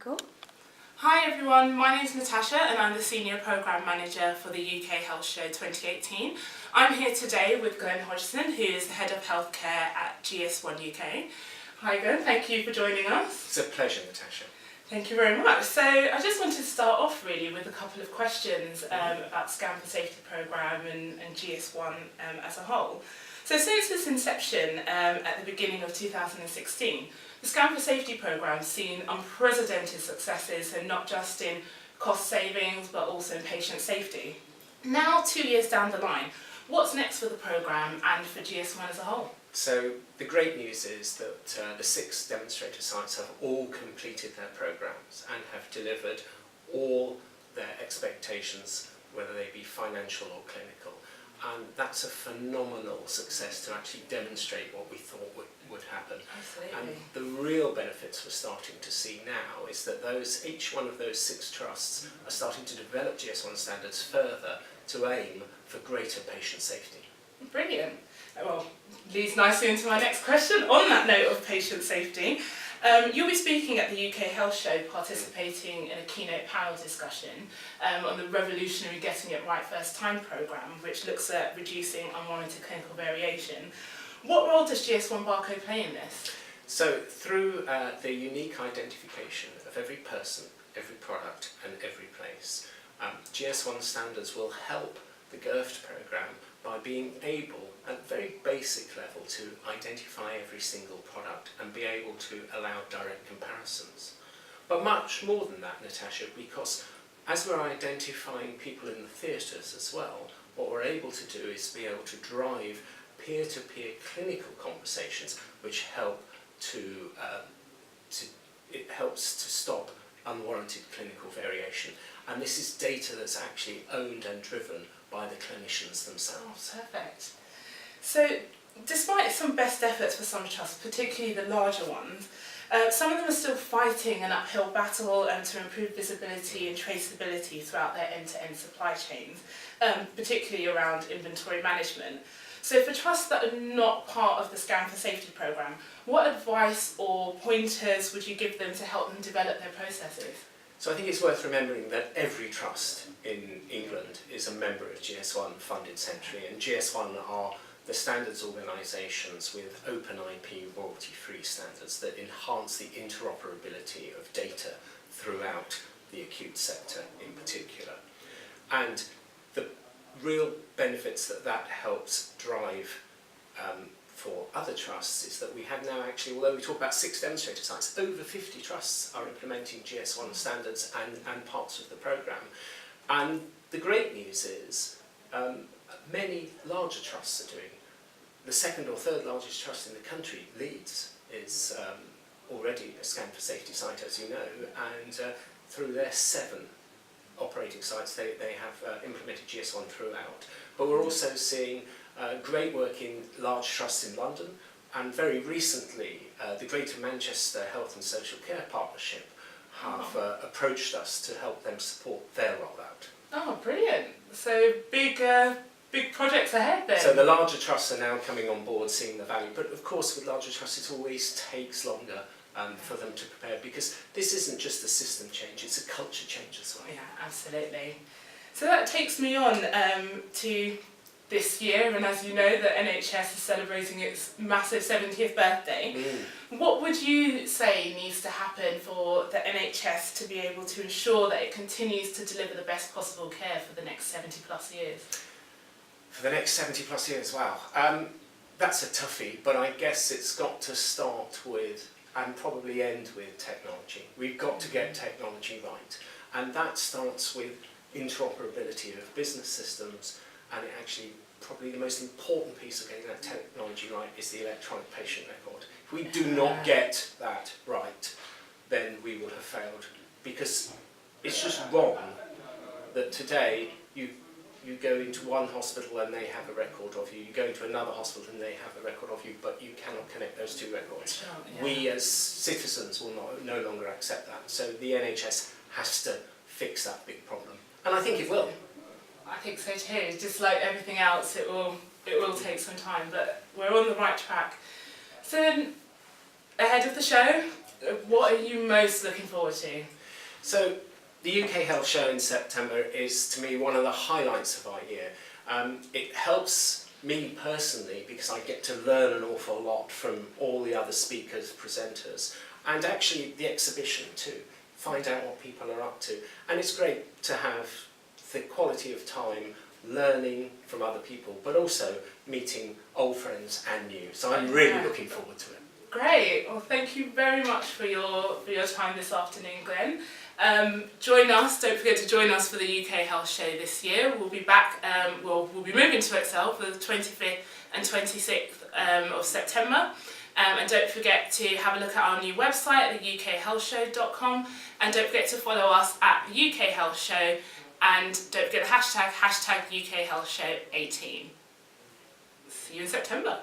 Cool. Hi everyone, my name is Natasha and I'm the Senior Programme Manager for the UKHS Show 2018. I'm here today with Glen Hodgson, who is the Head of Healthcare at GS1 UK. Hi Glen, thank you for joining us. It's a pleasure, Natasha. Thank you very much. So I just wanted to start off really with a couple of questions about the Scan for Safety programme and GS1 as a whole. So since its inception at the beginning of 2016, the Scan for Safety programme has seen unprecedented successes, and not just in cost savings but also in patient safety. Now, 2 years down the line, what's next for the programme and for GS1 as a whole? So the great news is that the 6 demonstrator sites have all completed their programmes and have delivered all their expectations, whether they be financial or clinical. And that's a phenomenal success to actually demonstrate what we thought would happen. Absolutely. And the real benefits we're starting to see now is that each one of those 6 trusts are starting to develop GS1 standards further to aim for greater patient safety. Brilliant. Well, leads nicely into my next question on that note of patient safety. You'll be speaking at the UK Health Show, participating in a keynote panel discussion on the revolutionary Getting It Right First Time programme, which looks at reducing unwarranted clinical variation. What role does GS1 barcode play in this? So through the unique identification of every person, every product and every place, GS1 standards will help the GIRFT programme by being able, at a very basic level, to identify every single product and be able to allow direct comparisons. But much more than that, Natasha, because as we're identifying people in the theatres as well, what we're able to do is be able to drive peer-to-peer clinical conversations, which help it helps to stop unwarranted clinical variation. And this is data that's actually owned and driven by the clinicians themselves. Oh, perfect. So, despite some best efforts for some trusts, particularly the larger ones, some of them are still fighting an uphill battle to improve visibility and traceability throughout their end-to-end supply chains, particularly around inventory management. So for trusts that are not part of the Scan for Safety programme, what advice or pointers would you give them to help them develop their processes? So I think it's worth remembering that every trust in England is a member of GS1 funded centrally, and GS1 are the standards organisations with open IP royalty-free standards that enhance the interoperability of data throughout the acute sector in particular. And the real benefits that helps drive for other trusts is that we have now actually, although we talk about 6 demonstrator sites, over 50 trusts are implementing GS1 standards and parts of the programme. And the great news is many larger trusts are doing. The 2nd or 3rd largest trust in the country, Leeds, is already a Scan for Safety site, as you know, and through their 7 operating sites they have implemented GS1 throughout. But we're also seeing great work in large trusts in London, and very recently the Greater Manchester Health and Social Care Partnership have approached us to help them support their rollout. Oh, brilliant. So big projects ahead then. So the larger trusts are now coming on board, seeing the value, but of course with larger trusts it always takes longer for them to prepare, because this isn't just a system change, it's a culture change as well. Yeah, absolutely. So that takes me on to this year, and as you know, the NHS is celebrating its massive 70th birthday. What would you say needs to happen for the NHS to be able to ensure that it continues to deliver the best possible care for the next 70 plus years? For the next 70 plus years, wow. That's a toughie, but I guess it's got to start with and probably end with technology. We've got to get technology right, and that starts with interoperability of business systems, and actually probably the most important piece of getting that technology right is the electronic patient record. If we do not get that right, then we will have failed, because it's just wrong that today you go into one hospital and they have a record of you, you go into another hospital and they have a record of you, but you cannot connect those 2 records. Sure, yeah. We as citizens will no longer accept that, so the NHS has to fix that big problem, and I think it will. I think so too. Just like everything else, it will take some time, but we're on the right track. So ahead of the show, What are you most looking forward to? So the UK Health Show in September is, to me, one of the highlights of our year. It helps me personally because I get to learn an awful lot from all the other speakers, presenters, and actually the exhibition too. Find out what people are up to. And it's great to have the quality of time learning from other people, but also meeting old friends and new. So I'm really looking forward to it. Great. Well, thank you very much for your time this afternoon, Glenn. Join us. Don't forget to join us for the UK Health Show this year. We'll be back. We'll be moving to Excel for the 25th and 26th of September. And don't forget to have a look at our new website, the UKHealthShow.com. And don't forget to follow us at the UK Health Show. And don't forget the hashtag UK Health Show 18. See you in September.